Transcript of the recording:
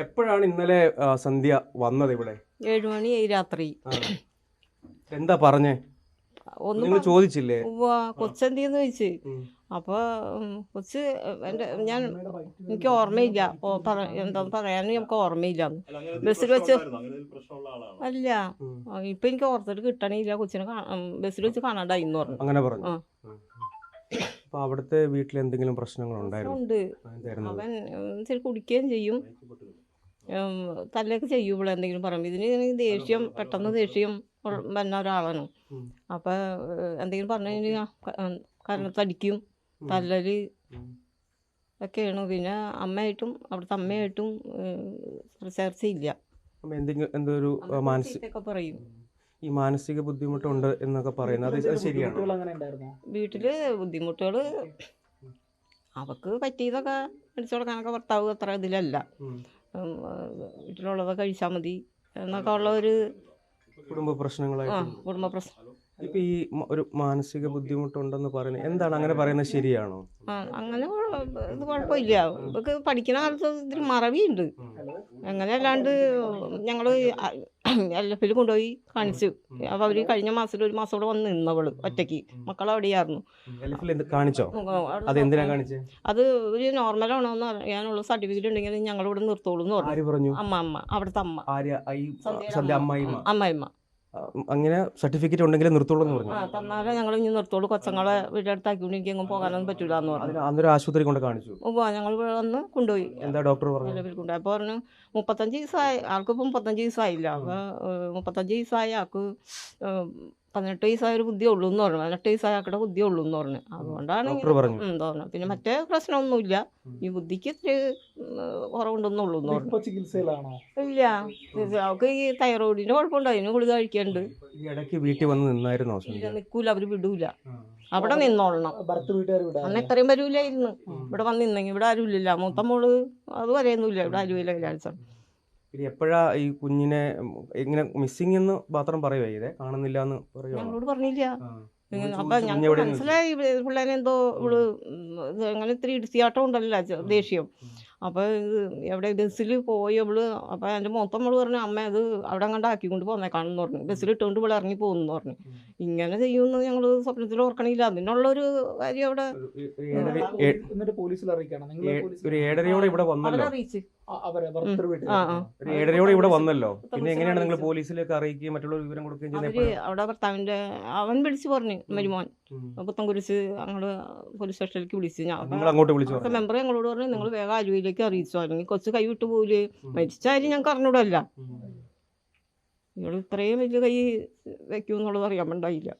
എപ്പോഴാണ് ഇന്നലെ സന്ധ്യ വന്നത് ഇവിടെ? 7 മണിയായി രാത്രി. എന്താ പറഞ്ഞേ? നിങ്ങൾ ചോദിച്ചില്ലേ? കൊച്ചെന്തിയെന്ന് ചോദിച്ചു. അപ്പോൾ കൊച്ച് എനിക്ക് ഓർമ്മയില്ല, എന്താന്ന് പറയാനും നമുക്ക് ഓർമ്മയില്ല. ബസ്സിൽ വെച്ച് അല്ല, ഇപ്പം എനിക്ക് ഓർത്തിട്ട് കിട്ടണില്ല. കൊച്ചിനെ ബസ്സിൽ വെച്ച് കാണാണ്ടായിന്ന് പറഞ്ഞു. അങ്ങനെ പറഞ്ഞു. അപ്പോൾ അവിടുത്തെ വീട്ടിൽ എന്തെങ്കിലും പ്രശ്നങ്ങളുണ്ടായിരുന്നു? ഉണ്ട്. അവൻ ഇച്ചിരി കുടിക്കുകയും ചെയ്യും, തല്ലൊക്കെ ചെയ്യും ഇവിടെ എന്തെങ്കിലും പറയുമ്പോൾ. ഇതിന് ദേഷ്യം, പെട്ടെന്ന് ദേഷ്യം വരുന്ന ഒരാളാണ്. അപ്പം എന്തെങ്കിലും പറഞ്ഞു കഴിഞ്ഞാൽ കരണത്തടിക്കും, തല്ലല് ഒക്കെയാണ്. പിന്നെ അമ്മയായിട്ടും അവിടുത്തെ അമ്മയായിട്ടും ചർച്ചയില്ല. എന്തൊരു പറയും. ഈ മാനസിക ബുദ്ധിമുട്ടുണ്ട് എന്നൊക്കെ പറയുന്നത് അത് ശരിയാണ്? വീട്ടില് ബുദ്ധിമുട്ടുകൾ അവക്ക് പറ്റിയതൊക്കെ അടിച്ചു കൊടുക്കാനൊക്കെ ഭർത്താവ് അത്ര ഇതിലല്ല. വീട്ടിലുള്ളത് കഴിച്ചാൽ മതി എന്നൊക്കെ ഉള്ള ഒരു കുടുംബ പ്രശ്നങ്ങളായിട്ട്. ഇപ്പൊ ഈ ഒരു മാനസിക ബുദ്ധിമുട്ടുണ്ടെന്ന് പറയുന്നത് എന്താണ്, അങ്ങനെ പറയുന്നത് ശരിയാണോ? അങ്ങനെ ഇത് കുഴപ്പമില്ല. ഇവർക്ക് പഠിക്കുന്ന കാലത്ത് ഇതിന് മറവിയുണ്ട്. അങ്ങനെ അല്ലാണ്ട് ഞങ്ങൾ LF കൊണ്ടുപോയി കാണിച്ചു. അപ്പോൾ അവർ കഴിഞ്ഞ മാസത്തിൽ 1 മാസം കൂടെ വന്ന് നിന്നവള് ഒറ്റയ്ക്ക്. മക്കളവിടെയായിരുന്നു. കാണിച്ചോ? അതെന്തിനാ കാണിച്ചത്? അത് ഒരു നോർമലാണോ എന്ന് അറിയാനുള്ള സർട്ടിഫിക്കറ്റ് ഉണ്ടെങ്കിൽ ഞങ്ങളിവിടെ നിർത്തോളൂ എന്ന് പറഞ്ഞു. അമ്മ, അവിടുത്തെ അമ്മായിമ്മ. അങ്ങനെ സർട്ടിഫിക്കറ്റ് ഉണ്ടെങ്കിൽ നിർത്തോളൂ എന്ന് പറഞ്ഞു. തന്നാലേ ഞങ്ങൾ ഇനി നിർത്തോളൂ, കൊച്ചങ്ങളെ വീടെടുത്താക്കിക്കൊണ്ട് എനിക്ക് എങ്ങും പോകാനൊന്നും പറ്റൂല എന്ന് പറഞ്ഞു. അന്നൊരു ആശുപത്രി കൊണ്ട് കാണിച്ചു. ഞങ്ങൾ ഇവിടെ വന്ന് കൊണ്ടുപോയി. എന്താ ഡോക്ടർ പറഞ്ഞു? കൊണ്ടുപോയി. അപ്പോൾ പറഞ്ഞു 35 ദിവസമായി. ആൾക്കിപ്പം 35 ദിവസമായില്ല. അപ്പോൾ 35 ദിവസമായി ആൾക്ക് 18 വയസ്സായൊരു ബുദ്ധിയേ ഉള്ളൂ എന്ന് പറഞ്ഞു. 18 വയസ്സായ ആൾക്കുടെ ബുദ്ധിയേ ഉള്ളൂ എന്ന് പറഞ്ഞു. അതുകൊണ്ടാണ് തോന്നുന്നത്. പിന്നെ മറ്റേ പ്രശ്നമൊന്നുമില്ല, ഈ ബുദ്ധിക്ക് ഇത്തിരി കുറവുണ്ടെന്നുള്ളൂ എന്ന് പറഞ്ഞു. ഇല്ല, അവൾക്ക് ഈ തൈറോയിഡിന് കുഴപ്പമുണ്ട്, അതിന് ഗുളിക കഴിക്കാനുണ്ട്. ഇടയ്ക്ക് വീട്ടിൽ വന്ന് നിന്നായിരുന്നോ? നിൽക്കൂല, അവർ വിടൂല. അവിടെ നിന്നോളണം. അന്ന് ഇത്രയും വരൂലായിരുന്നു. ഇവിടെ വന്ന് നിന്നെങ്കിൽ ഇവിടെ ആരും ഇല്ല. മൂത്ത മോള് അത് വരെയൊന്നുമില്ല, ഇവിടെ ആരുമില്ല. ക്യാൻസർ. എപ്പോഴാ ഈ കുഞ്ഞിനെ ഇങ്ങനെ മിസ്സിംഗ് എന്ന് മാത്രം പറയുവേ, ഇതേ കാണുന്നില്ല എന്ന് പറയുമോ? ഞങ്ങളോട് പറഞ്ഞില്ല. അപ്പം ഞങ്ങൾ മനസ്സിലായി പിള്ളേരെ എന്തോ ഇവള് അങ്ങനെ ഇത്തിരി ഇടിച്ചിയാട്ടം ഉണ്ടല്ലോ, ദേഷ്യം. അപ്പോൾ എവിടെ ബസ്സിൽ പോയി അവള്. അപ്പോൾ എൻ്റെ മൊത്തം അവള് പറഞ്ഞു, അമ്മ അത് അവിടെ അങ്ങോട്ട് ആക്കിക്കൊണ്ട് പോന്നേക്കാണെന്ന് പറഞ്ഞു. ബസ്സിലിട്ടുകൊണ്ട് ഇവിടെ ഇറങ്ങി പോകുന്നു പറഞ്ഞു. ഇങ്ങനെ ചെയ്യുമെന്ന് ഞങ്ങൾ സ്വപ്നത്തിൽ ഓർക്കണില്ല. അതിനുള്ളൊരു കാര്യം അവിടെ പോലീസിൽ അറിയിക്കണം. ഒരു 7:30 ഇവിടെ വന്നല്ലോ. അറിയിച്ച് ഒരു 7:30 ഇവിടെ വന്നല്ലോ. പിന്നെ എങ്ങനെയാണ് നിങ്ങൾ പോലീസിലേക്ക് അറിയിക്കുകയും മറ്റുള്ള വിവരം കൊടുക്കുകയും ചെയ്യുന്നത്? അവിടെ ഭർത്താവിന്റെ അവൻ വിളിച്ചു പറഞ്ഞു, മരുമോൻ പുത്തൻകുരിശ് അങ്ങോട്ട് പോലീസ് സ്റ്റേഷനിലേക്ക് വിളിച്ചു. അങ്ങോട്ട് വിളിച്ചു. മെമ്പർ ഞങ്ങളോട് പറഞ്ഞു, നിങ്ങൾ വേഗം ആലുവയിലേക്ക് അറിയിച്ചു, അല്ലെങ്കിൽ കൊച്ചു കൈ വിട്ടു പോല്. മരിച്ചാലും ഞങ്ങൾക്ക് അറിഞ്ഞൂടല്ല. നിങ്ങൾ ഇത്രയും വലിയ കൈ വെക്കുമെന്നുള്ളത് അറിയാൻ വേണ്ടായില്ല.